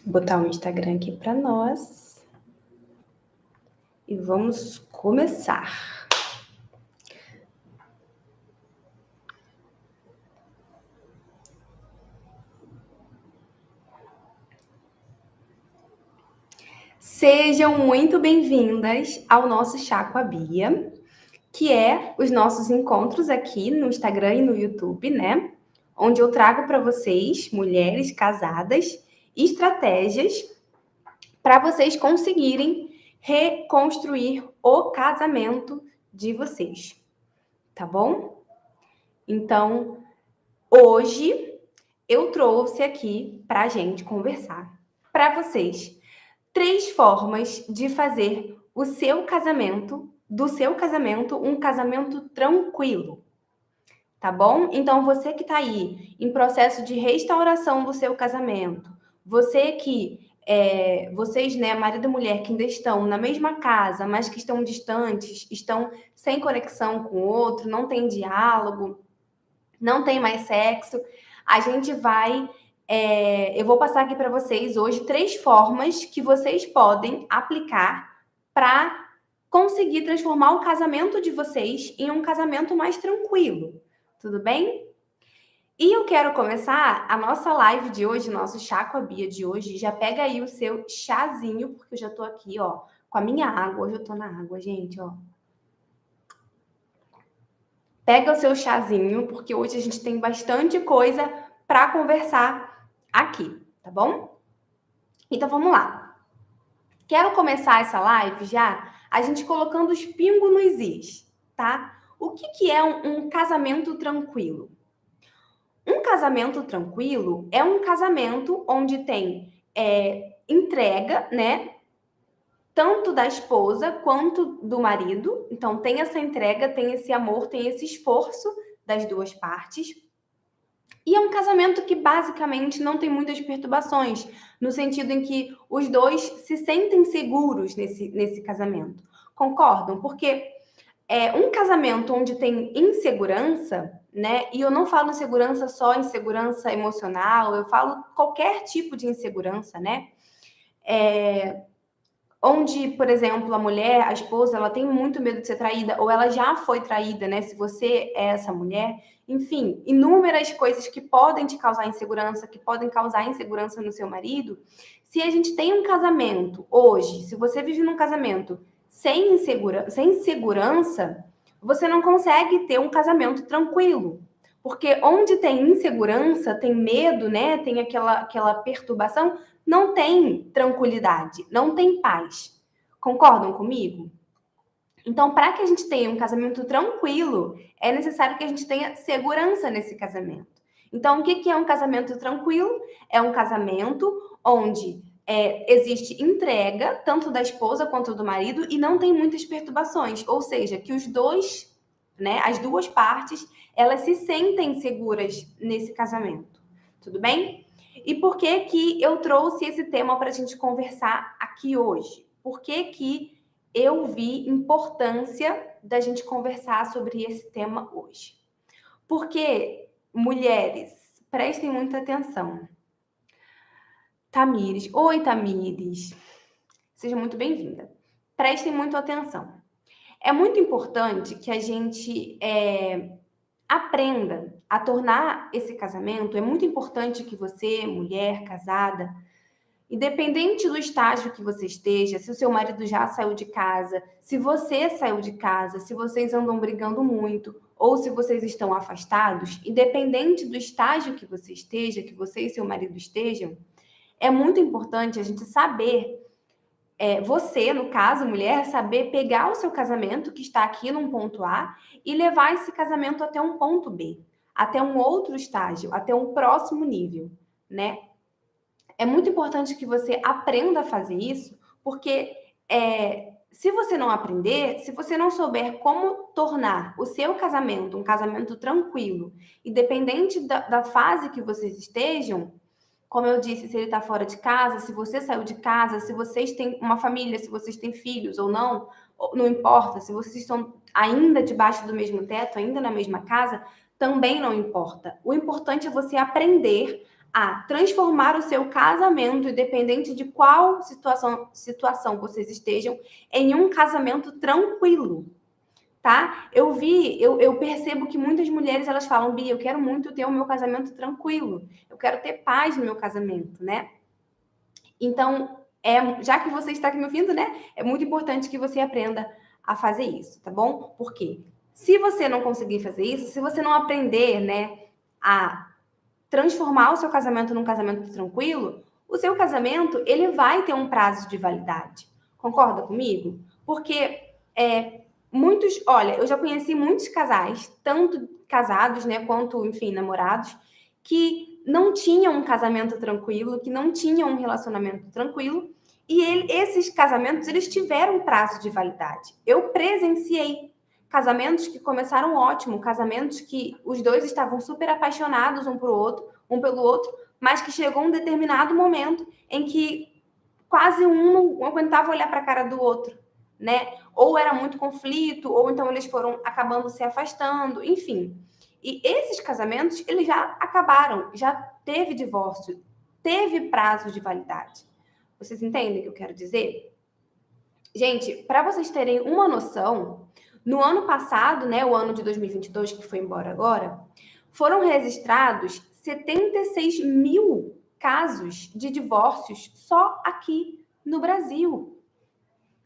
Vou botar o Instagram aqui para nós. E vamos começar. Sejam muito bem-vindas ao nosso Chá com a Bia, que é os nossos encontros aqui no Instagram e no YouTube, né? Onde eu trago para vocês, mulheres casadas, estratégias para vocês conseguirem reconstruir o casamento de vocês, tá bom? Então, hoje eu trouxe aqui para a gente conversar para vocês 3 formas de fazer o seu casamento, do seu casamento, um casamento tranquilo, tá bom? Então, você que está aí em processo de restauração do seu casamento, você que, vocês, né, marido e mulher, que ainda estão na mesma casa, mas que estão distantes, estão sem conexão com o outro, não tem diálogo, não tem mais sexo, a gente vai. Eu vou passar aqui para vocês hoje 3 formas que vocês podem aplicar para conseguir transformar o casamento de vocês em um casamento mais tranquilo. Tudo bem? E eu quero começar a nossa live de hoje, nosso chá com a Bia de hoje. Já pega aí o seu chazinho, porque eu já tô aqui, ó, com a minha água. Hoje eu tô na água, gente, ó. Pega o seu chazinho, porque hoje a gente tem bastante coisa para conversar aqui, tá bom? Então vamos lá. Quero começar essa live já a gente colocando os pingos nos is, tá? O que é um casamento tranquilo? Um casamento tranquilo é um casamento onde tem entrega, né? Tanto da esposa quanto do marido. Então, tem essa entrega, tem esse amor, tem esse esforço das duas partes. E é um casamento que basicamente não tem muitas perturbações, no sentido em que os dois se sentem seguros nesse casamento. Concordam? Porque um casamento onde tem insegurança, né? E eu não falo insegurança só insegurança emocional, eu falo qualquer tipo de insegurança, né? Onde, por exemplo, a mulher, a esposa, ela tem muito medo de ser traída, ou ela já foi traída, né? Se você é essa mulher, enfim, inúmeras coisas que podem te causar insegurança, que podem causar insegurança no seu marido. Se a gente tem um casamento hoje, se você vive num casamento sem segurança, você não consegue ter um casamento tranquilo. Porque onde tem insegurança, tem medo, né? Tem aquela perturbação, não tem tranquilidade, não tem paz. Concordam comigo? Então, para que a gente tenha um casamento tranquilo, é necessário que a gente tenha segurança nesse casamento. Então, o que é um casamento tranquilo? É um casamento onde existe entrega, tanto da esposa quanto do marido, e não tem muitas perturbações. Ou seja, que os dois, né, as duas partes, elas se sentem seguras nesse casamento. Tudo bem? E por que eu trouxe esse tema para a gente conversar aqui hoje? Por que eu vi importância da gente conversar sobre esse tema hoje? Porque, mulheres, prestem muita atenção. Tamires, oi Tamires, seja muito bem-vinda. Prestem muita atenção. É muito importante que a gente aprenda a tornar esse casamento, é muito importante que você, mulher casada, independente do estágio que você esteja, se o seu marido já saiu de casa, se você saiu de casa, se vocês andam brigando muito, ou se vocês estão afastados, independente do estágio que você esteja, que você e seu marido estejam, é muito importante a gente saber, você, no caso, mulher, saber pegar o seu casamento, que está aqui num ponto A, e levar esse casamento até um ponto B, até um outro estágio, até um próximo nível, né? É muito importante que você aprenda a fazer isso, porque se você não aprender, se você não souber como tornar o seu casamento um casamento tranquilo, independente da fase que vocês estejam, como eu disse, se ele está fora de casa, se você saiu de casa, se vocês têm uma família, se vocês têm filhos ou não importa. Se vocês estão ainda debaixo do mesmo teto, ainda na mesma casa, também não importa. O importante é você aprender a transformar o seu casamento, independente de qual situação vocês estejam, em um casamento tranquilo, tá? Eu percebo que muitas mulheres, elas falam, Bia, eu quero muito ter o meu casamento tranquilo, eu quero ter paz no meu casamento, né? Então, já que você está aqui me ouvindo, né? É muito importante que você aprenda a fazer isso, tá bom? Porque se você não conseguir fazer isso, se você não aprender, né, a transformar o seu casamento num casamento tranquilo, o seu casamento, ele vai ter um prazo de validade. Concorda comigo? Porque olha, eu já conheci muitos casais, tanto casados, né, quanto, enfim, namorados, que não tinham um casamento tranquilo, que não tinham um relacionamento tranquilo, e esses casamentos, eles tiveram prazo de validade. Eu presenciei casamentos que começaram ótimo, casamentos que os dois estavam super apaixonados um pelo outro, mas que chegou um determinado momento em que quase um não aguentava olhar para a cara do outro, né? Ou era muito conflito, ou então eles foram acabando se afastando, enfim. E esses casamentos, eles já acabaram, já teve divórcio, teve prazo de validade. Vocês entendem o que eu quero dizer? Gente, para vocês terem uma noção, no ano passado, né, o ano de 2022, que foi embora agora, foram registrados 76 mil casos de divórcios só aqui no Brasil.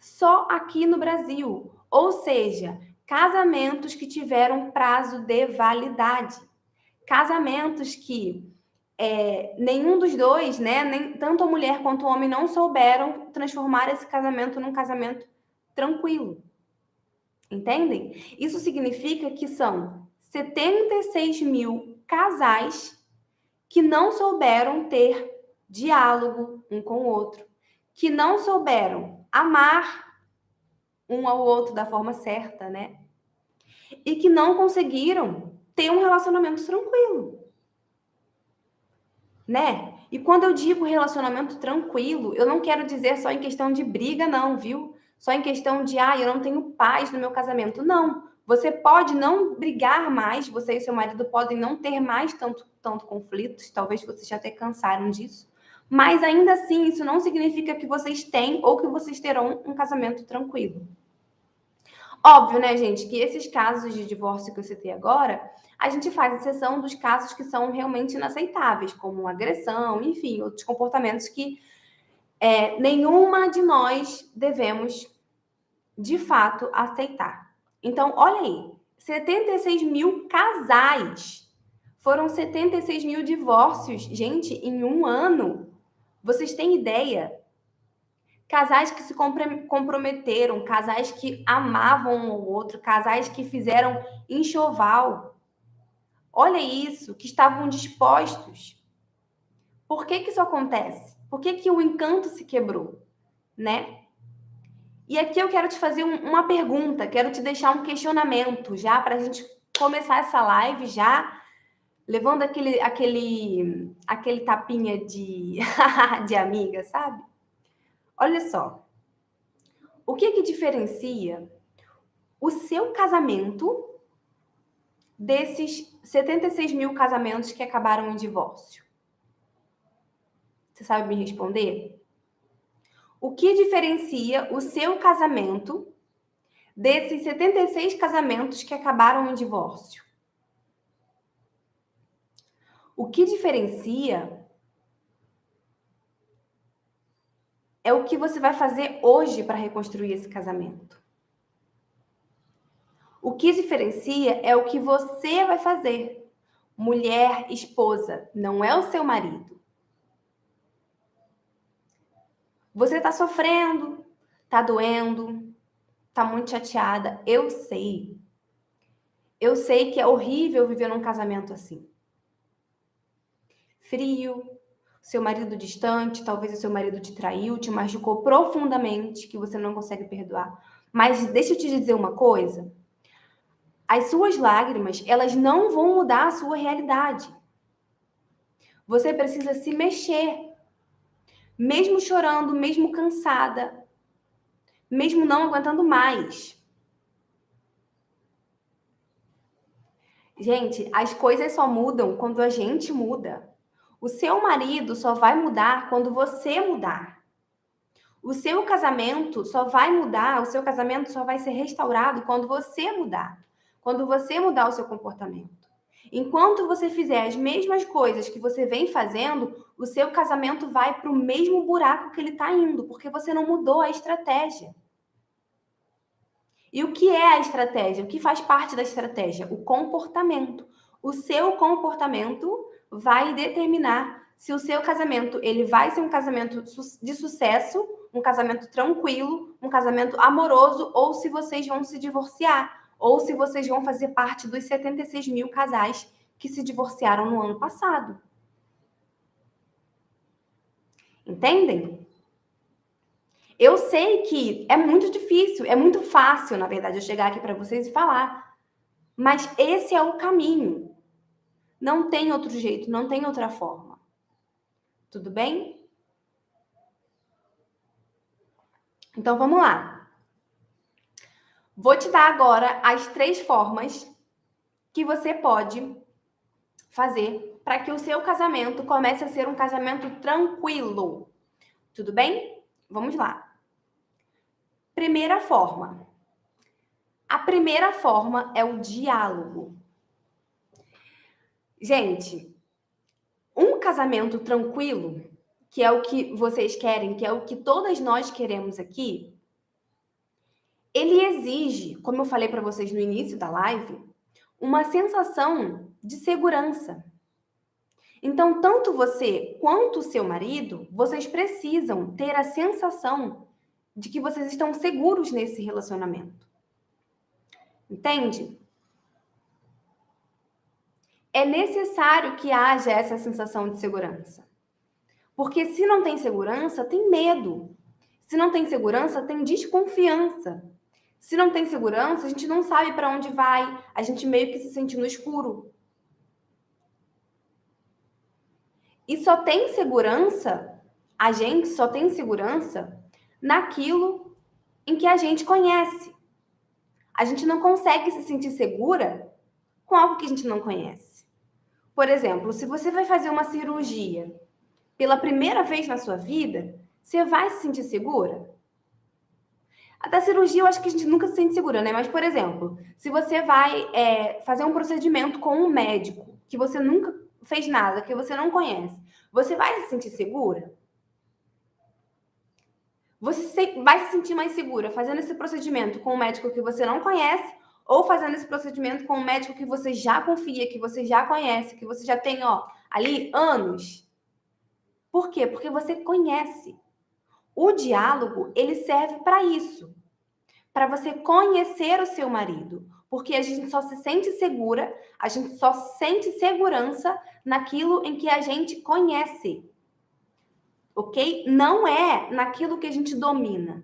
Só aqui no Brasil. Ou seja, casamentos que tiveram prazo de validade. Casamentos que nenhum dos dois, né, nem tanto a mulher quanto o homem, não souberam transformar esse casamento num casamento tranquilo. Entendem? Isso significa que são 76 mil casais que não souberam ter diálogo um com o outro, que não souberam amar um ao outro da forma certa, né? E que não conseguiram ter um relacionamento tranquilo, né? E quando eu digo relacionamento tranquilo, eu não quero dizer só em questão de briga, não, viu? Só em questão de, eu não tenho paz no meu casamento. Não. Você pode não brigar mais, você e seu marido podem não ter mais tanto conflitos, talvez vocês já até cansaram disso. Mas ainda assim, isso não significa que vocês têm ou que vocês terão um casamento tranquilo. Óbvio, né, gente, que esses casos de divórcio que eu citei agora, a gente faz exceção dos casos que são realmente inaceitáveis, como agressão, enfim, outros comportamentos que nenhuma de nós devemos, de fato, aceitar. Então, olha aí, 76 mil casais, foram 76 mil divórcios, gente, em um ano. Vocês têm ideia? Casais que se comprometeram, casais que amavam um ao outro, casais que fizeram enxoval. Olha isso, que estavam dispostos. Por que isso acontece? Por que o encanto se quebrou, né? E aqui eu quero te fazer uma pergunta, quero te deixar um questionamento já para a gente começar essa live já levando aquele tapinha de, de amiga, sabe? Olha só, o que diferencia o seu casamento desses 76 mil casamentos que acabaram em divórcio? Você sabe me responder? O que diferencia o seu casamento desses 76 casamentos que acabaram em divórcio? O que diferencia é o que você vai fazer hoje para reconstruir esse casamento. O que diferencia é o que você vai fazer. Mulher, esposa, não é o seu marido. Você está sofrendo, está doendo, está muito chateada. Eu sei. Eu sei que é horrível viver num casamento assim. Frio, seu marido distante, talvez o seu marido te traiu, te machucou profundamente, que você não consegue perdoar. Mas deixa eu te dizer uma coisa. As suas lágrimas, elas não vão mudar a sua realidade. Você precisa se mexer. Mesmo chorando, mesmo cansada, mesmo não aguentando mais. Gente, as coisas só mudam quando a gente muda. O seu marido só vai mudar quando você mudar. O seu casamento só vai mudar, o seu casamento só vai ser restaurado quando você mudar. Quando você mudar o seu comportamento. Enquanto você fizer as mesmas coisas que você vem fazendo, o seu casamento vai para o mesmo buraco que ele está indo, porque você não mudou a estratégia. E o que é a estratégia? O que faz parte da estratégia? O comportamento. O seu comportamento vai determinar se o seu casamento ele vai ser um casamento de sucesso, um casamento tranquilo, um casamento amoroso, ou se vocês vão se divorciar, ou se vocês vão fazer parte dos 76 mil casais que se divorciaram no ano passado. Entendem? Eu sei que é muito difícil, é muito fácil, na verdade, eu chegar aqui para vocês e falar, mas esse é o caminho. Não tem outro jeito, não tem outra forma. Tudo bem? Então vamos lá. Vou te dar agora as 3 formas que você pode fazer para que o seu casamento comece a ser um casamento tranquilo. Tudo bem? Vamos lá. Primeira forma. A primeira forma é o diálogo. Gente, um casamento tranquilo, que é o que vocês querem, que é o que todas nós queremos aqui, ele exige, como eu falei para vocês no início da live, uma sensação de segurança. Então, tanto você quanto o seu marido, vocês precisam ter a sensação de que vocês estão seguros nesse relacionamento. Entende? É necessário que haja essa sensação de segurança. Porque se não tem segurança, tem medo. Se não tem segurança, tem desconfiança. Se não tem segurança, a gente não sabe para onde vai, a gente meio que se sente no escuro. E só tem segurança, a gente só tem segurança naquilo em que a gente conhece. A gente não consegue se sentir segura com algo que a gente não conhece. Por exemplo, se você vai fazer uma cirurgia pela primeira vez na sua vida, você vai se sentir segura? A da cirurgia eu acho que a gente nunca se sente segura, né? Mas, por exemplo, se você vai fazer um procedimento com um médico que você nunca fez nada, que você não conhece, você vai se sentir segura? Você vai se sentir mais segura fazendo esse procedimento com um médico que você não conhece ou fazendo esse procedimento com um médico que você já confia, que você já conhece, que você já tem, ali anos? Por quê? Porque você conhece. O diálogo, ele serve para isso. Para você conhecer o seu marido. Porque a gente só se sente segura, a gente só sente segurança naquilo em que a gente conhece. Ok? Não é naquilo que a gente domina.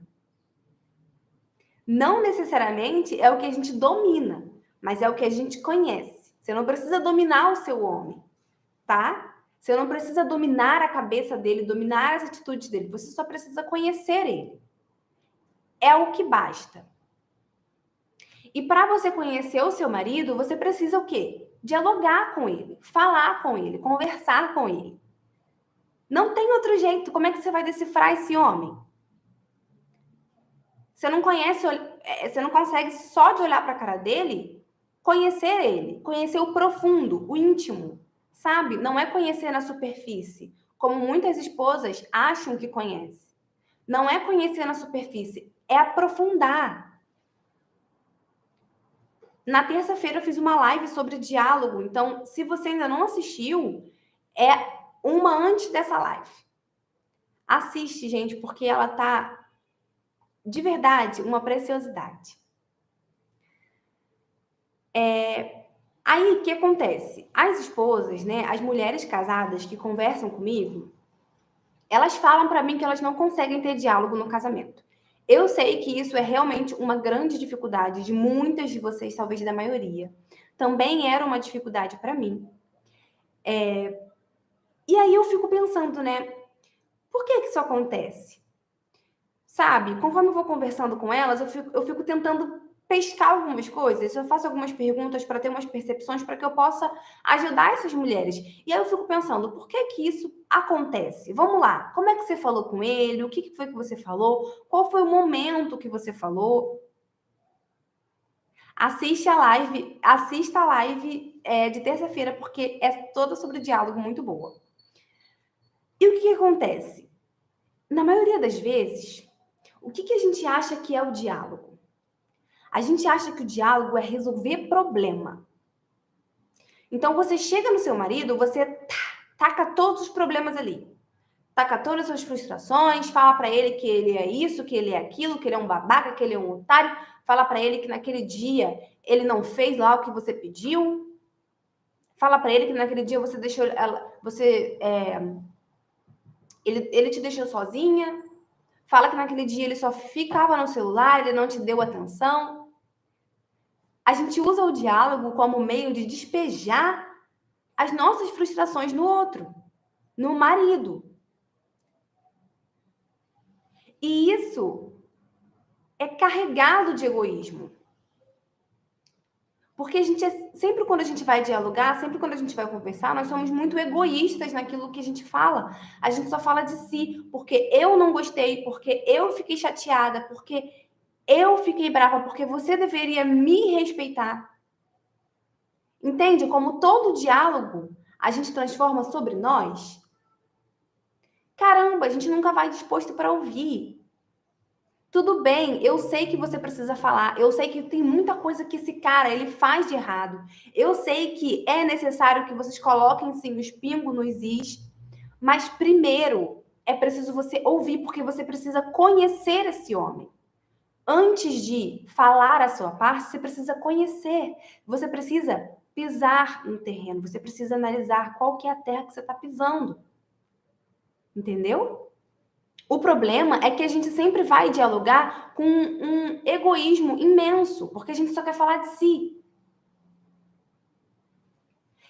Não necessariamente é o que a gente domina, mas é o que a gente conhece. Você não precisa dominar o seu homem, tá? Você não precisa dominar a cabeça dele, dominar as atitudes dele. Você só precisa conhecer ele. É o que basta. E para você conhecer o seu marido, você precisa o quê? Dialogar com ele, falar com ele, conversar com ele. Não tem outro jeito. Como é que você vai decifrar esse homem? Você não conhece, você não consegue só de olhar para a cara dele conhecer ele, conhecer o profundo, o íntimo, sabe? Não é conhecer na superfície, como muitas esposas acham que conhece. Não é conhecer na superfície, é aprofundar. Na terça-feira eu fiz uma live sobre diálogo, então se você ainda não assistiu, é uma antes dessa live. Assiste, gente, porque ela tá de verdade uma preciosidade. Aí, o que acontece? As esposas, né, as mulheres casadas que conversam comigo, elas falam para mim que elas não conseguem ter diálogo no casamento. Eu sei que isso é realmente uma grande dificuldade de muitas de vocês, talvez da maioria. Também era uma dificuldade para mim. E aí eu fico pensando, né, por que isso acontece? Sabe, conforme eu vou conversando com elas, eu fico tentando pescar algumas coisas, eu faço algumas perguntas para ter umas percepções para que eu possa ajudar essas mulheres. E aí eu fico pensando, por que que isso acontece? Vamos lá, como é que você falou com ele? O que foi que você falou? Qual foi o momento que você falou? Assista a live de terça-feira, porque é toda sobre diálogo, muito boa. E o que acontece? Na maioria das vezes, o que a gente acha que é o diálogo? A gente acha que o diálogo é resolver problema. Então, você chega no seu marido, você taca todos os problemas ali. Taca todas as suas frustrações, fala para ele que ele é isso, que ele é aquilo, que ele é um babaca, que ele é um otário. Fala para ele que naquele dia ele não fez lá o que você pediu. Fala para ele que naquele dia você deixou ele te deixou sozinha. Fala que naquele dia ele só ficava no celular, ele não te deu atenção. A gente usa o diálogo como meio de despejar as nossas frustrações no outro, no marido. E isso é carregado de egoísmo. Porque sempre quando a gente vai dialogar, sempre quando a gente vai conversar, nós somos muito egoístas naquilo que a gente fala. A gente só fala de si, porque eu não gostei, porque eu fiquei chateada, porque eu fiquei brava, porque você deveria me respeitar. Entende? Como todo diálogo a gente transforma sobre nós. Caramba, a gente nunca vai disposto para ouvir. Tudo bem, eu sei que você precisa falar, eu sei que tem muita coisa que esse cara ele faz de errado. Eu sei que é necessário que vocês coloquem sim os pingos nos is, mas primeiro é preciso você ouvir, porque você precisa conhecer esse homem. Antes de falar a sua parte, você precisa conhecer. Você precisa pisar no terreno, você precisa analisar qual que é a terra que você está pisando. Entendeu? O problema é que a gente sempre vai dialogar com um egoísmo imenso, porque a gente só quer falar de si.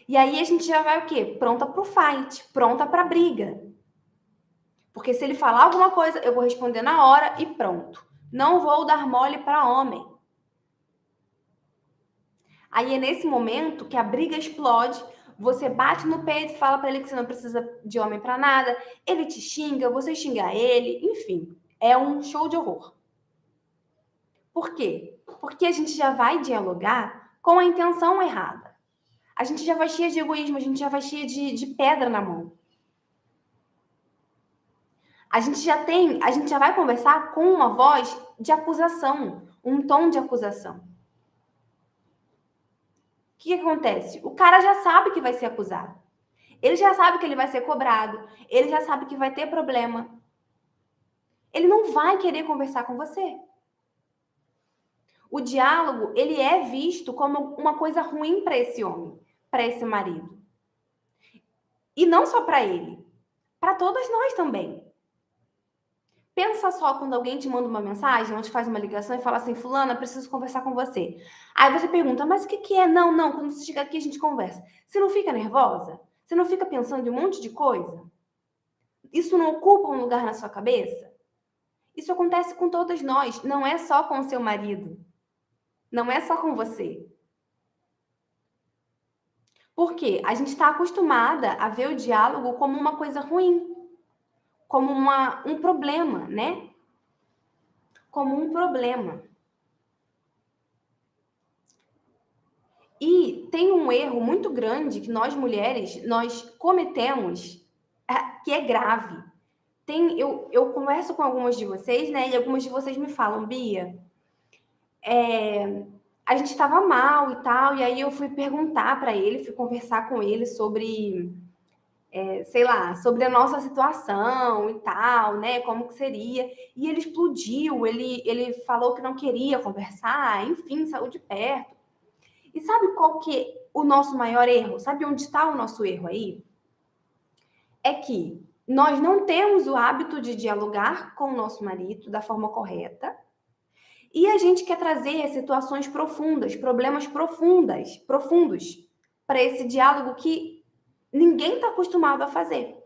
E aí a gente já vai o quê? Pronta pro fight, pronta pra briga. Porque se ele falar alguma coisa, eu vou responder na hora e pronto. Não vou dar mole para homem. Aí é nesse momento que a briga explode, você bate no peito, fala para ele que você não precisa de homem para nada, ele te xinga, você xinga ele, enfim, é um show de horror. Por quê? Porque a gente já vai dialogar com a intenção errada. A gente já vai cheia de egoísmo, a gente já vai cheia de pedra na mão. A gente já vai conversar com uma voz de acusação, um tom de acusação. O que acontece? O cara já sabe que vai ser acusado. Ele já sabe que ele vai ser cobrado. Ele já sabe que vai ter problema. Ele não vai querer conversar com você. O diálogo, ele é visto como uma coisa ruim para esse homem, para esse marido. E não só para ele, para todas nós também. Pensa só quando alguém te manda uma mensagem, ou te faz uma ligação e fala assim, fulana, preciso conversar com você. Aí você pergunta, mas o que é? Não, quando você chega aqui a gente conversa. Você não fica nervosa? Você não fica pensando em um monte de coisa? Isso não ocupa um lugar na sua cabeça? Isso acontece com todas nós, não é só com o seu marido. Não é só com você. Por quê? A gente está acostumada a ver o diálogo como uma coisa ruim, como um problema, né? Como um problema. E tem um erro muito grande que nós mulheres, nós cometemos, que é grave. Eu converso com algumas de vocês, né? E algumas de vocês me falam, Bia, a gente estava mal e tal, e aí eu fui perguntar para ele, fui conversar com ele sobre, sei lá, sobre a nossa situação e tal, né? Como que seria. E ele explodiu, ele falou que não queria conversar, enfim, saiu de perto. E sabe qual que é o nosso maior erro? Sabe onde está o nosso erro aí? É que nós não temos o hábito de dialogar com o nosso marido da forma correta. E a gente quer trazer situações profundas, problemas profundos, para esse diálogo que ninguém está acostumado a fazer.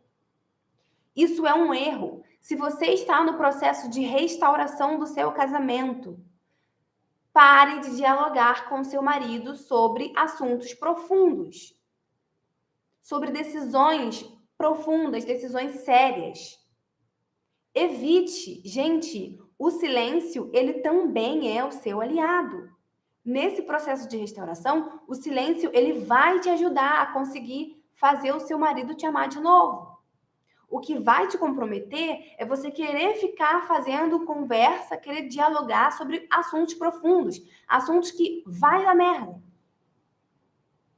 Isso é um erro. Se você está no processo de restauração do seu casamento, Pare de dialogar com seu marido sobre assuntos profundos, sobre decisões profundas, decisões sérias. Evite, gente, o silêncio, ele também é o seu aliado. Nesse processo de restauração, o silêncio, ele vai te ajudar a conseguir fazer o seu marido te amar de novo. O que vai te comprometer é você querer ficar fazendo conversa, querer dialogar sobre assuntos profundos, assuntos que vai dar merda.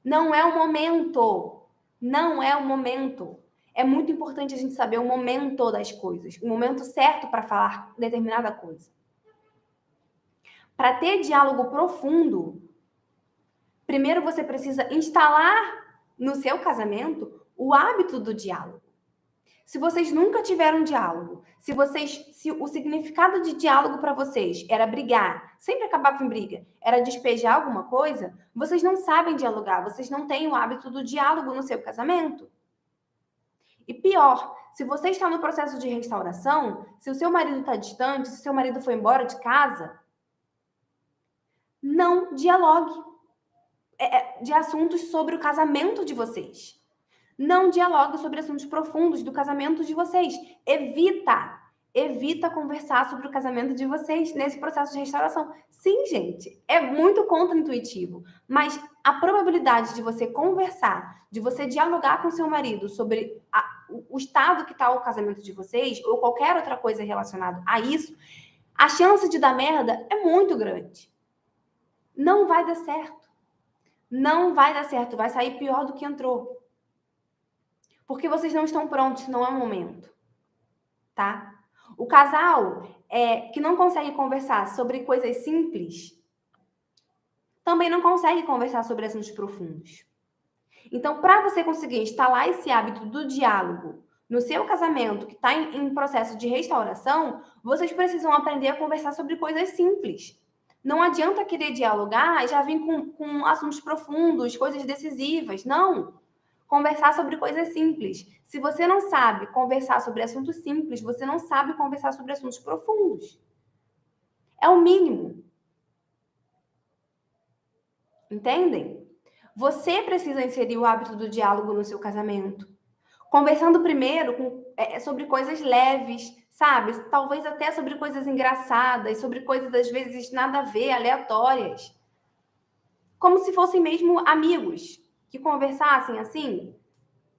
Não é o momento. Não é o momento. É muito importante a gente saber o momento das coisas, o momento certo para falar determinada coisa. Para ter diálogo profundo, primeiro você precisa instalar no seu casamento o hábito do diálogo. Se vocês nunca tiveram diálogo, se o significado de diálogo para vocês era brigar, sempre acabava em briga, era despejar alguma coisa, vocês não sabem dialogar, vocês não têm o hábito do diálogo no seu casamento. E pior, se você está no processo de restauração, se o seu marido está distante, se o seu marido foi embora de casa, não dialogue de assuntos sobre o casamento de vocês. Não dialogue sobre assuntos profundos do casamento de vocês. Evita conversar sobre o casamento de vocês nesse processo de restauração. Sim, gente, é muito contraintuitivo, mas a probabilidade de você conversar, de você dialogar com seu marido sobre o estado que está o casamento de vocês ou qualquer outra coisa relacionada a isso, a chance de dar merda é muito grande. Não vai dar certo. Não vai dar certo, vai sair pior do que entrou. Porque vocês não estão prontos, não é o momento, tá? O casal que não consegue conversar sobre coisas simples também não consegue conversar sobre assuntos profundos. Então, para você conseguir instalar esse hábito do diálogo no seu casamento, que está em processo de restauração, vocês precisam aprender a conversar sobre coisas simples. Não adianta querer dialogar e já vir com assuntos profundos, coisas decisivas. Não. Conversar sobre coisas simples. Se você não sabe conversar sobre assuntos simples, você não sabe conversar sobre assuntos profundos. É o mínimo. Entendem? Você precisa inserir o hábito do diálogo no seu casamento. Conversando primeiro sobre coisas leves, sabe? Talvez até sobre coisas engraçadas, sobre coisas às vezes nada a ver, aleatórias. Como se fossem mesmo amigos que conversassem assim,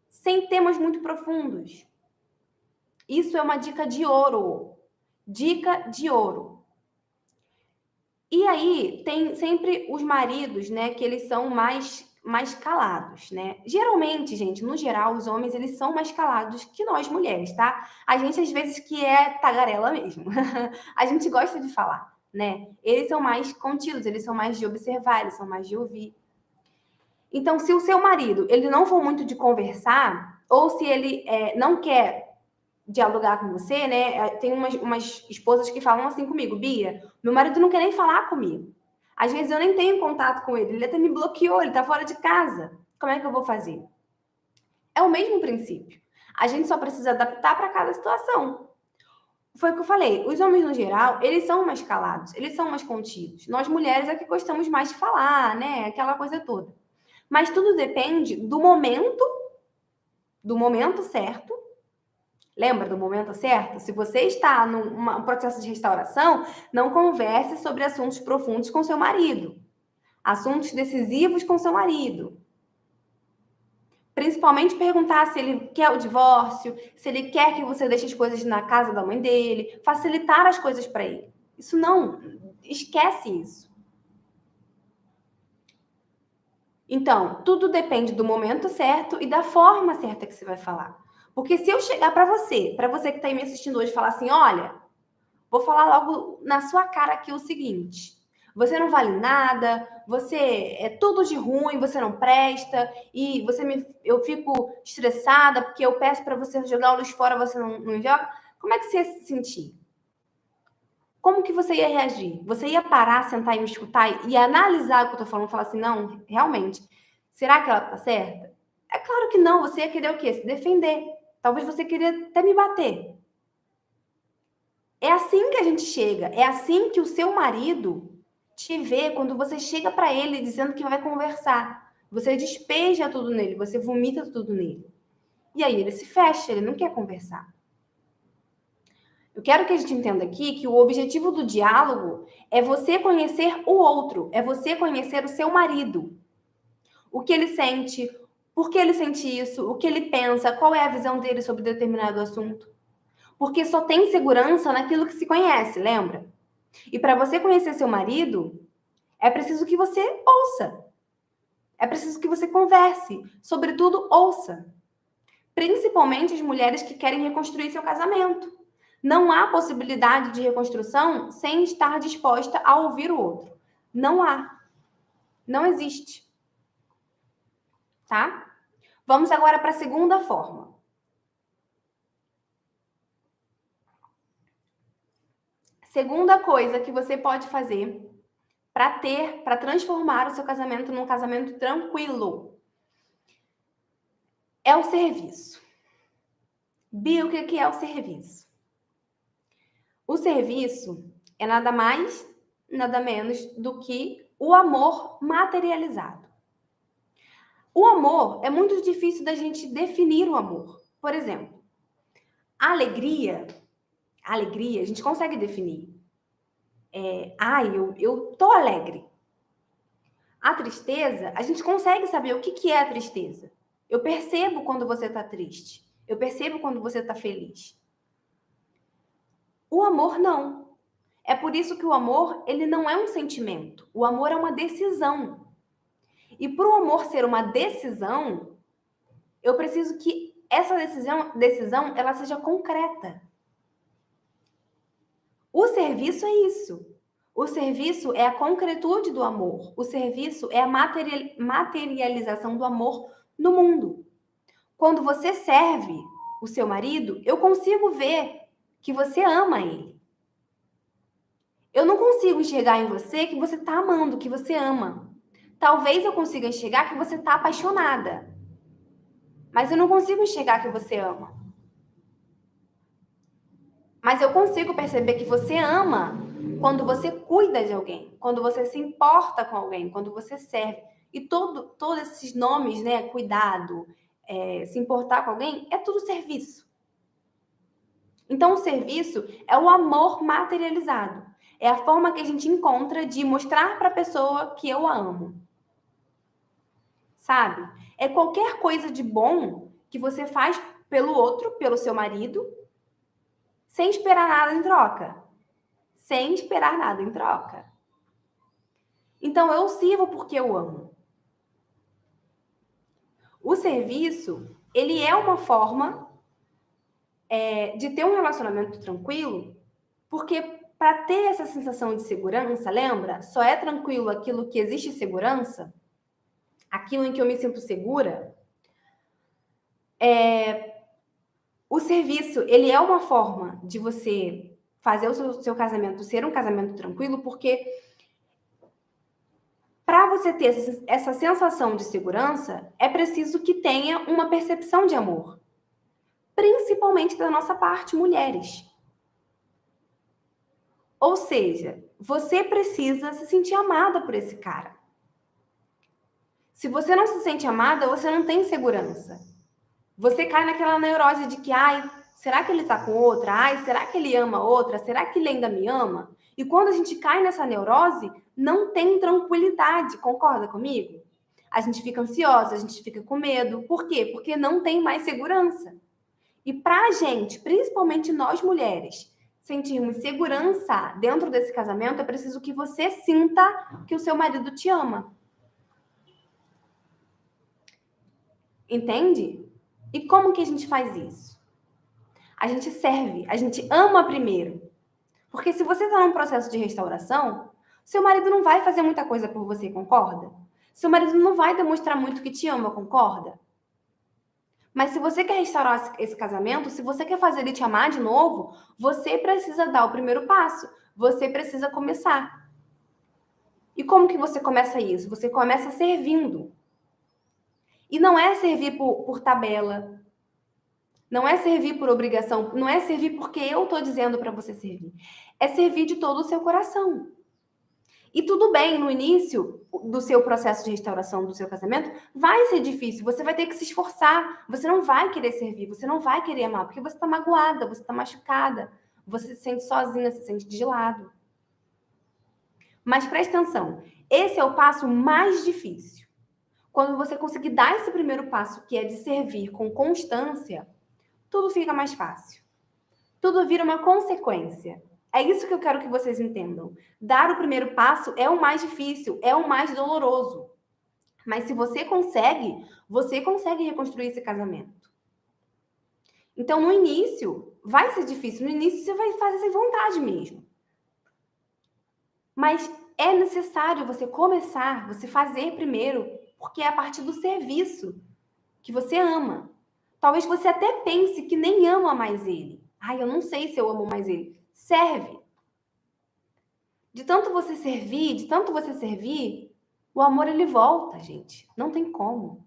sem temas muito profundos. Isso é uma dica de ouro. Dica de ouro. E aí, tem sempre os maridos, né, que eles são mais calados, né? Geralmente, gente, no geral, os homens, eles são mais calados que nós mulheres, tá? A gente, às vezes, que é tagarela mesmo. A gente gosta de falar, né? Eles são mais contidos, eles são mais de observar, eles são mais de ouvir. Então, se o seu marido, ele não for muito de conversar, ou se ele não quer dialogar com você, né? Tem umas esposas que falam assim comigo, Bia, meu marido não quer nem falar comigo. Às vezes eu nem tenho contato com ele até me bloqueou, ele tá fora de casa. Como é que eu vou fazer? É o mesmo princípio. A gente só precisa adaptar para cada situação. Foi o que eu falei, os homens no geral, eles são mais calados, eles são mais contidos. Nós mulheres é que gostamos mais de falar, né? Aquela coisa toda. Mas tudo depende do momento certo. Lembra do momento certo? Se você está num processo de restauração, não converse sobre assuntos profundos com seu marido. Assuntos decisivos com seu marido. Principalmente perguntar se ele quer o divórcio, se ele quer que você deixe as coisas na casa da mãe dele, facilitar as coisas para ele. Isso não, esquece isso. Então, tudo depende do momento certo e da forma certa que você vai falar. Porque se eu chegar para você que está me assistindo hoje, e falar assim, olha, vou falar logo na sua cara aqui o seguinte, você não vale nada, você é tudo de ruim, você não presta, e eu fico estressada porque eu peço para você jogar o lixo fora, você não joga. Como é que você ia se sentir? Como que você ia reagir? Você ia parar, sentar e me escutar e analisar o que eu tô falando e falar assim, não, realmente, será que ela tá certa? É claro que não, você ia querer o quê? Se defender. Talvez você queria até me bater. É assim que a gente chega, é assim que o seu marido te vê quando você chega para ele dizendo que vai conversar. Você despeja tudo nele, você vomita tudo nele. E aí ele se fecha, ele não quer conversar. Eu quero que a gente entenda aqui que o objetivo do diálogo é você conhecer o outro, é você conhecer o seu marido. O que ele sente, por que ele sente isso, o que ele pensa, qual é a visão dele sobre determinado assunto. Porque só tem segurança naquilo que se conhece, lembra? E para você conhecer seu marido, é preciso que você ouça. É preciso que você converse. Sobretudo, ouça. Principalmente as mulheres que querem reconstruir seu casamento. Não há possibilidade de reconstrução sem estar disposta a ouvir o outro. Não há. Não existe. Tá? Vamos agora para a segunda forma. Segunda coisa que você pode fazer para transformar o seu casamento num casamento tranquilo é o serviço. Bia, o que é o serviço? O serviço é nada mais, nada menos do que o amor materializado. O amor é muito difícil da gente definir o amor. Por exemplo, a alegria, a gente consegue definir. Eu tô alegre. A tristeza, a gente consegue saber o que é a tristeza. Eu percebo quando você está triste. Eu percebo quando você está feliz. O amor não. É por isso que o amor, ele não é um sentimento. O amor é uma decisão. E para o amor ser uma decisão, eu preciso que essa decisão ela seja concreta. O serviço é isso. O serviço é a concretude do amor. O serviço é a materialização do amor no mundo. Quando você serve o seu marido, eu consigo ver que você ama ele. Eu não consigo enxergar em você que você está amando, que você ama. Talvez eu consiga enxergar que você está apaixonada. Mas eu não consigo enxergar que você ama. Mas eu consigo perceber que você ama quando você cuida de alguém, quando você se importa com alguém, quando você serve. E todos esses nomes, né? Cuidado, se importar com alguém, é tudo serviço. Então, o serviço é o amor materializado. É a forma que a gente encontra de mostrar para a pessoa que eu a amo. Sabe? É qualquer coisa de bom que você faz pelo outro, pelo seu marido, sem esperar nada em troca. Sem esperar nada em troca. Então, eu sirvo porque eu amo. O serviço, ele é uma forma de ter um relacionamento tranquilo, porque para ter essa sensação de segurança, lembra? Só é tranquilo aquilo que existe segurança, aquilo em que eu me sinto segura. O serviço, ele é uma forma de você fazer o seu casamento ser um casamento tranquilo, porque para você ter essa sensação de segurança, é preciso que tenha uma percepção de amor. Principalmente da nossa parte, mulheres. Ou seja, você precisa se sentir amada por esse cara. Se você não se sente amada, você não tem segurança. Você cai naquela neurose de que, será que ele tá com outra? Será que ele ama outra? Será que ele ainda me ama? E quando a gente cai nessa neurose, não tem tranquilidade, concorda comigo? A gente fica ansiosa, a gente fica com medo. Por quê? Porque não tem mais segurança. E pra gente, principalmente nós mulheres, sentirmos segurança dentro desse casamento, é preciso que você sinta que o seu marido te ama. Entende? E como que a gente faz isso? A gente serve, a gente ama primeiro. Porque se você está num processo de restauração, seu marido não vai fazer muita coisa por você, concorda? Seu marido não vai demonstrar muito que te ama, concorda? Mas se você quer restaurar esse casamento, se você quer fazer ele te amar de novo, você precisa dar o primeiro passo. Você precisa começar. E como que você começa isso? Você começa servindo. E não é servir por tabela. Não é servir por obrigação. Não é servir porque eu estou dizendo para você servir. É servir de todo o seu coração. E tudo bem, no início do seu processo de restauração do seu casamento, vai ser difícil, você vai ter que se esforçar, você não vai querer servir, você não vai querer amar, porque você está magoada, você está machucada, você se sente sozinha, se sente de lado. Mas preste atenção, esse é o passo mais difícil. Quando você conseguir dar esse primeiro passo, que é de servir com constância, tudo fica mais fácil. Tudo vira uma consequência. É isso que eu quero que vocês entendam. Dar o primeiro passo é o mais difícil, é o mais doloroso. Mas se você consegue reconstruir esse casamento. Então, no início, vai ser difícil. No início, você vai fazer sem vontade mesmo. Mas é necessário você começar, você fazer primeiro, porque é a partir do serviço que você ama. Talvez você até pense que nem ama mais ele. Ai, eu não sei se eu amo mais ele. Serve. De tanto você servir, o amor ele volta, gente. Não tem como.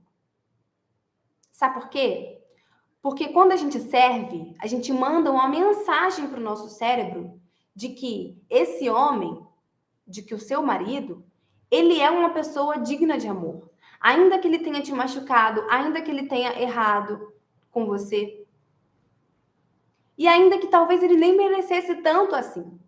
Sabe por quê? Porque quando a gente serve, a gente manda uma mensagem para o nosso cérebro de que esse homem, de que o seu marido, ele é uma pessoa digna de amor. Ainda que ele tenha te machucado, ainda que ele tenha errado com você. E ainda que talvez ele nem merecesse tanto assim.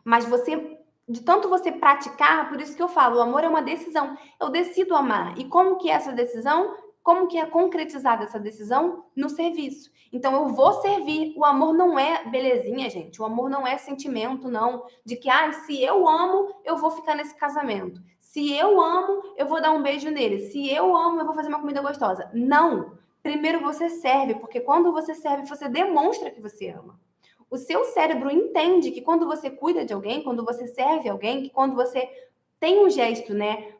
Mas você, de tanto você praticar, por isso que eu falo, o amor é uma decisão. Eu decido amar. E como que é essa decisão? Como que é concretizada essa decisão? No serviço. Então, eu vou servir. O amor não é belezinha, gente. O amor não é sentimento, não. De que, se eu amo, eu vou ficar nesse casamento. Se eu amo, eu vou dar um beijo nele. Se eu amo, eu vou fazer uma comida gostosa. Não. Primeiro você serve, porque quando você serve, você demonstra que você ama. O seu cérebro entende que quando você cuida de alguém, quando você serve alguém, que quando você tem um gesto,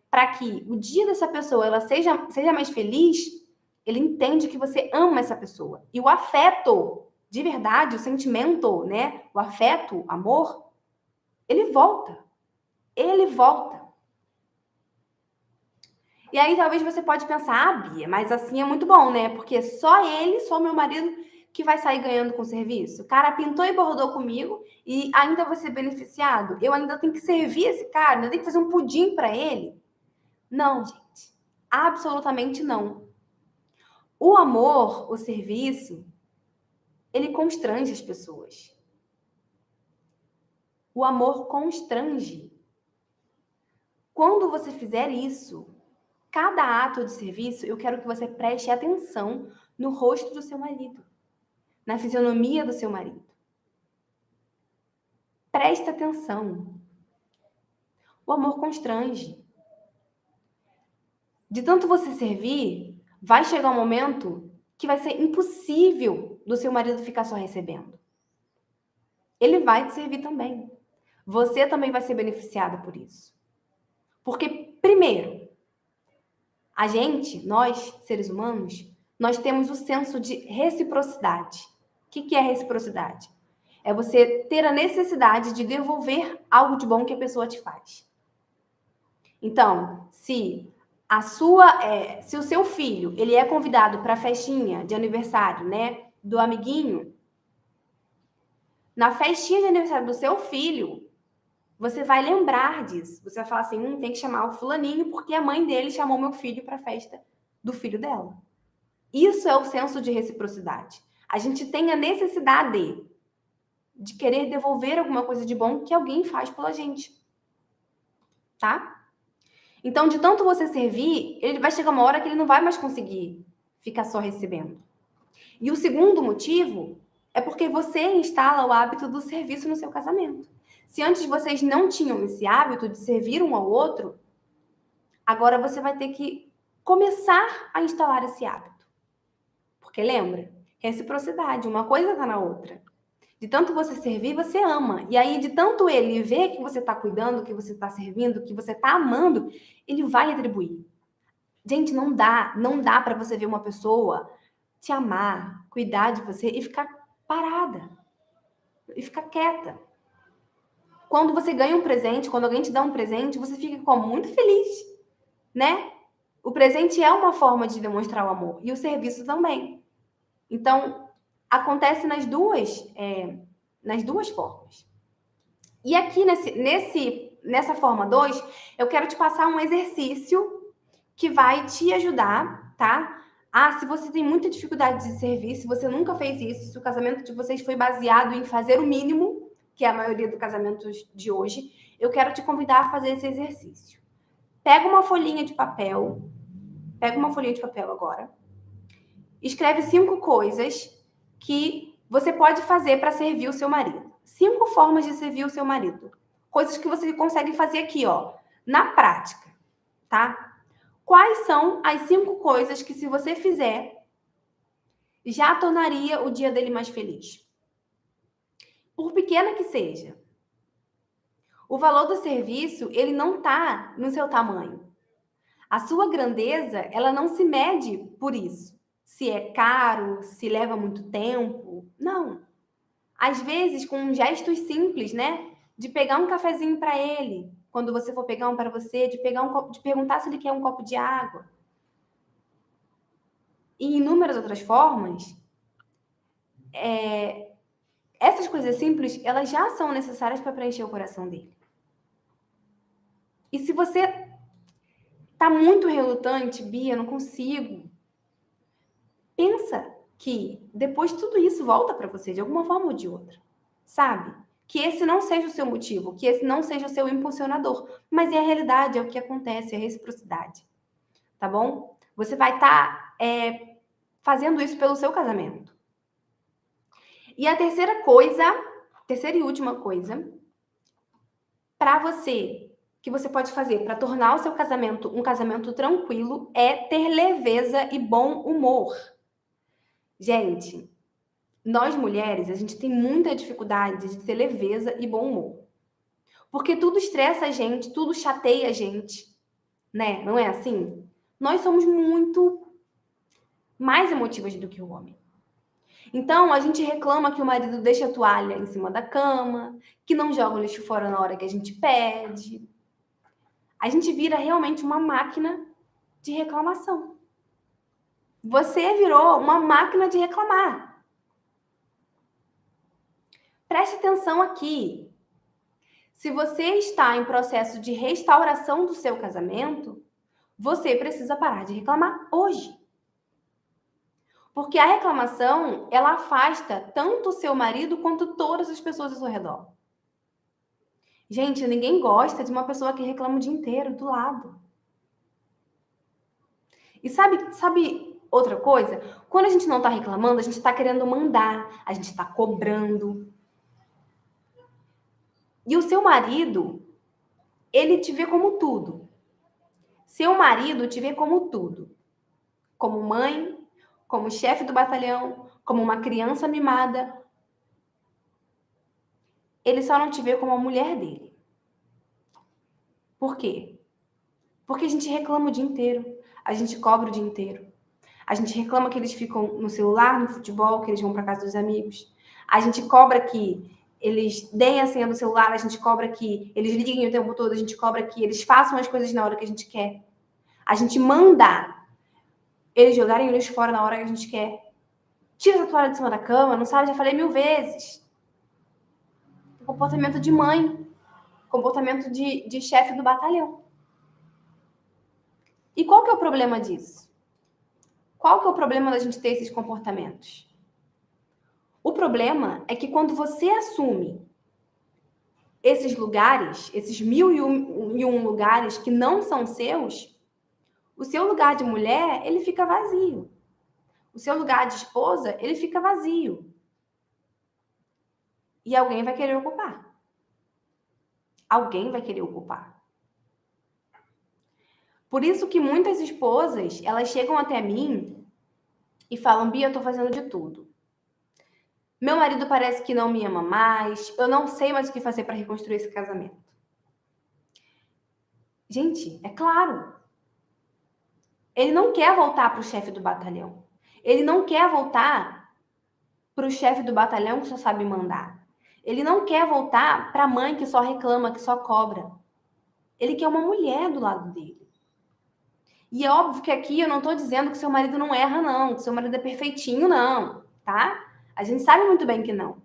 para que o dia dessa pessoa ela seja mais feliz, ele entende que você ama essa pessoa. E o afeto, de verdade, o sentimento, o afeto, o amor, ele volta. Ele volta. E aí talvez você pode pensar, Bia, mas assim é muito bom, Porque só meu marido que vai sair ganhando com o serviço. O cara pintou e bordou comigo e ainda vou ser beneficiado. Eu ainda tenho que servir esse cara, ainda tenho que fazer um pudim para ele. Não, gente. Absolutamente não. O amor, o serviço, ele constrange as pessoas. O amor constrange. Quando você fizer isso, cada ato de serviço, eu quero que você preste atenção no rosto do seu marido, na fisionomia do seu marido. Presta atenção. O amor constrange. De tanto você servir, vai chegar um momento que vai ser impossível do seu marido ficar só recebendo. Ele vai te servir também. Você também vai ser beneficiada por isso. Porque, primeiro, nós, seres humanos, nós temos o senso de reciprocidade. O que é reciprocidade? É você ter a necessidade de devolver algo de bom que a pessoa te faz. Então, se o seu filho ele é convidado para a festinha de aniversário, do amiguinho, na festinha de aniversário do seu filho, você vai lembrar disso. Você vai falar assim, tem que chamar o fulaninho porque a mãe dele chamou meu filho para a festa do filho dela. Isso é o senso de reciprocidade. A gente tem a necessidade de querer devolver alguma coisa de bom que alguém faz pela gente. Tá? Então, de tanto você servir, ele vai chegar uma hora que ele não vai mais conseguir ficar só recebendo. E o segundo motivo é porque você instala o hábito do serviço no seu casamento. Se antes vocês não tinham esse hábito de servir um ao outro, agora você vai ter que começar a instalar esse hábito. Porque lembra? Reciprocidade, uma coisa está na outra. De tanto você servir, você ama. E aí, de tanto ele ver que você está cuidando, que você está servindo, que você está amando, ele vai retribuir. Gente, não dá para você ver uma pessoa te amar, cuidar de você e ficar parada. E ficar quieta. Quando você ganha um presente, quando alguém te dá um presente, você fica muito feliz, O presente é uma forma de demonstrar o amor. E o serviço também. Então, acontece nas duas formas. E aqui nessa forma 2, eu quero te passar um exercício que vai te ajudar, tá? Se você tem muita dificuldade de servir, se você nunca fez isso, se o casamento de vocês foi baseado em fazer o mínimo, que é a maioria dos casamentos de hoje, eu quero te convidar a fazer esse exercício. Pega uma folhinha de papel agora. Escreve 5 coisas que você pode fazer para servir o seu marido. 5 formas de servir o seu marido. Coisas que você consegue fazer aqui, ó, na prática, tá? Quais são as 5 coisas que, se você fizer, já tornaria o dia dele mais feliz? Por pequena que seja. O valor do serviço, ele não está no seu tamanho. A sua grandeza, ela não se mede por isso. Se é caro, se leva muito tempo. Não. Às vezes, com gestos simples, né? De pegar um cafezinho para ele, quando você for pegar um para você, de perguntar se ele quer um copo de água. E inúmeras outras formas, essas coisas simples, elas já são necessárias para preencher o coração dele. E se você tá muito relutante, Bia, não consigo, pensa que depois tudo isso volta para você de alguma forma ou de outra, sabe? Que esse não seja o seu motivo, que esse não seja o seu impulsionador, mas é a realidade, é o que acontece, é a reciprocidade, tá bom? Você vai estar fazendo isso pelo seu casamento. E a terceira e última coisa, para você, que você pode fazer para tornar o seu casamento um casamento tranquilo, é ter leveza e bom humor. Gente, nós mulheres, a gente tem muita dificuldade de ter leveza e bom humor. Porque tudo estressa a gente, tudo chateia a gente, né? Não é assim? Nós somos muito mais emotivas do que o homem. Então, a gente reclama que o marido deixa a toalha em cima da cama, que não joga o lixo fora na hora que a gente pede. A gente vira realmente uma máquina de reclamação. Você virou uma máquina de reclamar. Preste atenção aqui. Se você está em processo de restauração do seu casamento, você precisa parar de reclamar hoje. Porque a reclamação, ela afasta tanto o seu marido quanto todas as pessoas ao seu redor. Gente, ninguém gosta de uma pessoa que reclama o dia inteiro do lado. E sabe outra coisa? Quando a gente não está reclamando, a gente está querendo mandar, a gente está cobrando. E o seu marido, ele te vê como tudo. Seu marido te vê como tudo. Como mãe, como chefe do batalhão, como uma criança mimada. Ele só não te vê como a mulher dele. Por quê? Porque a gente reclama o dia inteiro. A gente cobra o dia inteiro. A gente reclama que eles ficam no celular, no futebol, que eles vão para casa dos amigos. A gente cobra que eles deem a senha do celular, a gente cobra que eles liguem o tempo todo, a gente cobra que eles façam as coisas na hora que a gente quer. A gente manda eles jogarem o lixo fora na hora que a gente quer. Tira a toalha de cima da cama, não sabe? Já falei 1000 vezes. Comportamento de mãe. Comportamento de chefe do batalhão. E qual que é o problema disso? Qual que é o problema da gente ter esses comportamentos? O problema é que quando você assume esses lugares, esses 1001 lugares que não são seus, o seu lugar de mulher, ele fica vazio. O seu lugar de esposa, ele fica vazio. E alguém vai querer ocupar. Alguém vai querer ocupar. Por isso que muitas esposas, elas chegam até mim e falam: Bia, eu tô fazendo de tudo. Meu marido parece que não me ama mais, eu não sei mais o que fazer para reconstruir esse casamento. Gente, é claro. Ele não quer voltar para o chefe do batalhão. Ele não quer voltar para o chefe do batalhão que só sabe mandar. Ele não quer voltar para a mãe que só reclama, que só cobra. Ele quer uma mulher do lado dele. E é óbvio que aqui eu não estou dizendo que seu marido não erra, não. Que seu marido é perfeitinho, não. Tá? A gente sabe muito bem que não.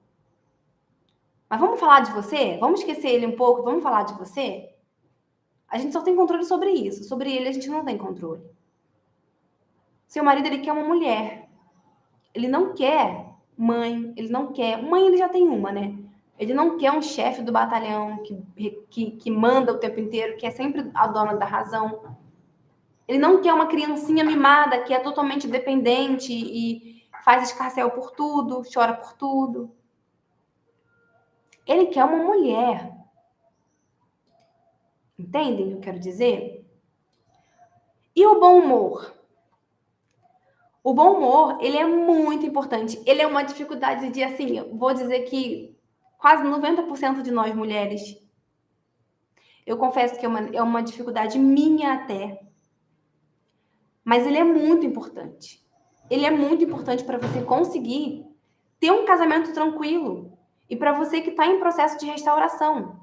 Mas vamos falar de você? Vamos esquecer ele um pouco? Vamos falar de você? A gente só tem controle sobre isso. Sobre ele a gente não tem controle. Seu marido, ele quer uma mulher. Ele não quer mãe. Ele não quer... Mãe, ele já tem uma, né? Ele não quer um chefe do batalhão que manda o tempo inteiro, que é sempre a dona da razão. Ele não quer uma criancinha mimada que é totalmente dependente e faz escarcéu por tudo, chora por tudo. Ele quer uma mulher. Entendem o que eu quero dizer? E o bom humor? O bom humor, ele é muito importante. Ele é uma dificuldade de, assim, vou dizer que quase 90% de nós mulheres, eu confesso que é uma dificuldade minha até, mas ele é muito importante. Ele é muito importante para você conseguir ter um casamento tranquilo e para você que está em processo de restauração.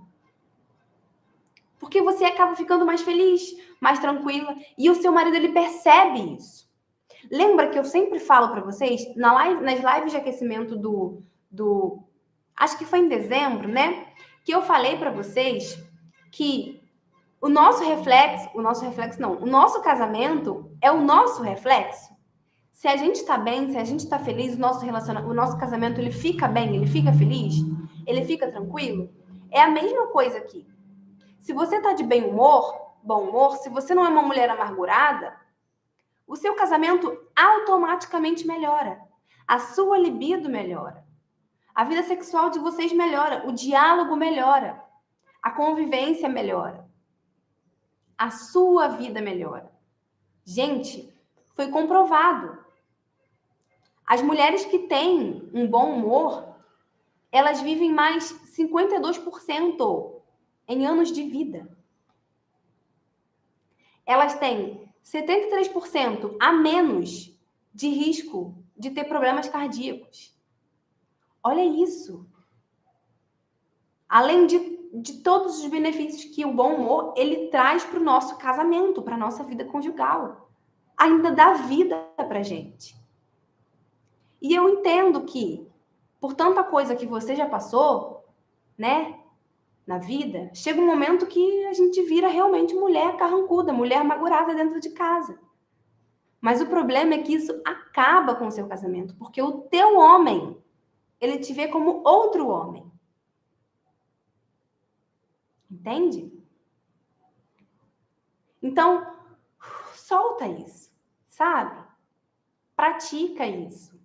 Porque você acaba ficando mais feliz, mais tranquila, e o seu marido, ele percebe isso. Lembra que eu sempre falo para vocês, nas lives de aquecimento acho que foi em dezembro, né? Que eu falei para vocês que o nosso casamento é o nosso reflexo. Se a gente está bem, se a gente está feliz, o nosso casamento, ele fica bem, ele fica feliz, ele fica tranquilo. É a mesma coisa aqui. Se você está de bom humor, se você não é uma mulher amargurada, o seu casamento automaticamente melhora. A sua libido melhora. A vida sexual de vocês melhora. O diálogo melhora. A convivência melhora. A sua vida melhora. Gente, foi comprovado. As mulheres que têm um bom humor, elas vivem mais 52% em anos de vida. Elas têm 73% a menos de risco de ter problemas cardíacos. Olha isso. Além de todos os benefícios que o bom humor ele traz para o nosso casamento, para a nossa vida conjugal. Ainda dá vida para a gente. E eu entendo que, por tanta coisa que você já passou, né, na vida, chega um momento que a gente vira realmente mulher carrancuda, mulher amargurada dentro de casa. Mas o problema é que isso acaba com o seu casamento, porque o teu homem, ele te vê como outro homem. Entende? Então, solta isso, sabe? Pratica isso.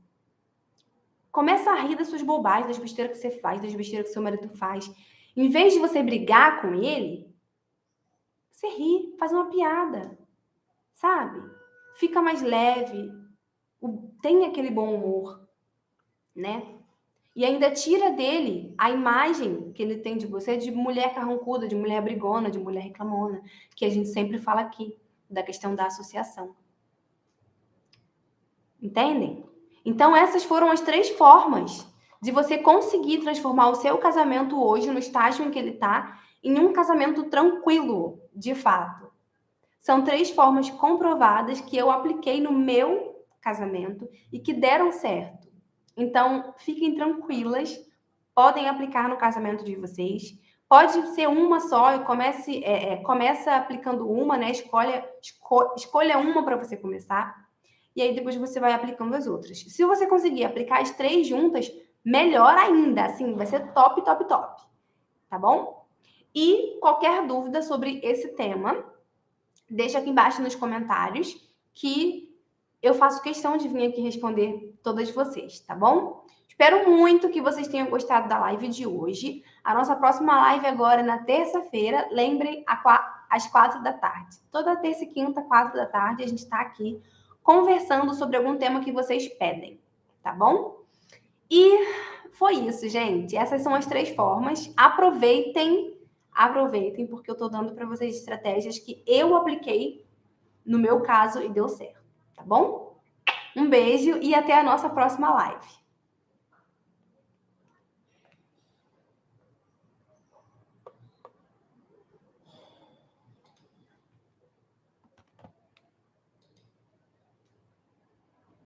Começa a rir das suas bobagens, das besteiras que você faz, das besteiras que seu marido faz. Em vez de você brigar com ele, você ri, faz uma piada, sabe? Fica mais leve, tem aquele bom humor, né? E ainda tira dele a imagem que ele tem de você de mulher carrancuda, de mulher brigona, de mulher reclamona, que a gente sempre fala aqui, da questão da associação. Entendem? Então, essas foram as 3 formas de você conseguir transformar o seu casamento hoje, no estágio em que ele está, em um casamento tranquilo, de fato. São 3 formas comprovadas que eu apliquei no meu casamento e que deram certo. Então, fiquem tranquilas, podem aplicar no casamento de vocês. Pode ser uma só e começa aplicando uma, né? Escolha uma para você começar. E aí depois você vai aplicando as outras. Se você conseguir aplicar as 3 juntas, melhor ainda. Assim, vai ser top, top, top. Tá bom? E qualquer dúvida sobre esse tema, deixa aqui embaixo nos comentários que eu faço questão de vir aqui responder todas vocês, tá bom? Espero muito que vocês tenham gostado da live de hoje. A nossa próxima live agora é na terça-feira. Lembrem, às 4 da tarde. Toda terça e quinta, 4 da tarde, a gente está aqui conversando sobre algum tema que vocês pedem, tá bom? E foi isso, gente. Essas são as 3 formas. Aproveitem, porque eu tô dando para vocês estratégias que eu apliquei no meu caso e deu certo, tá bom? Um beijo e até a nossa próxima live.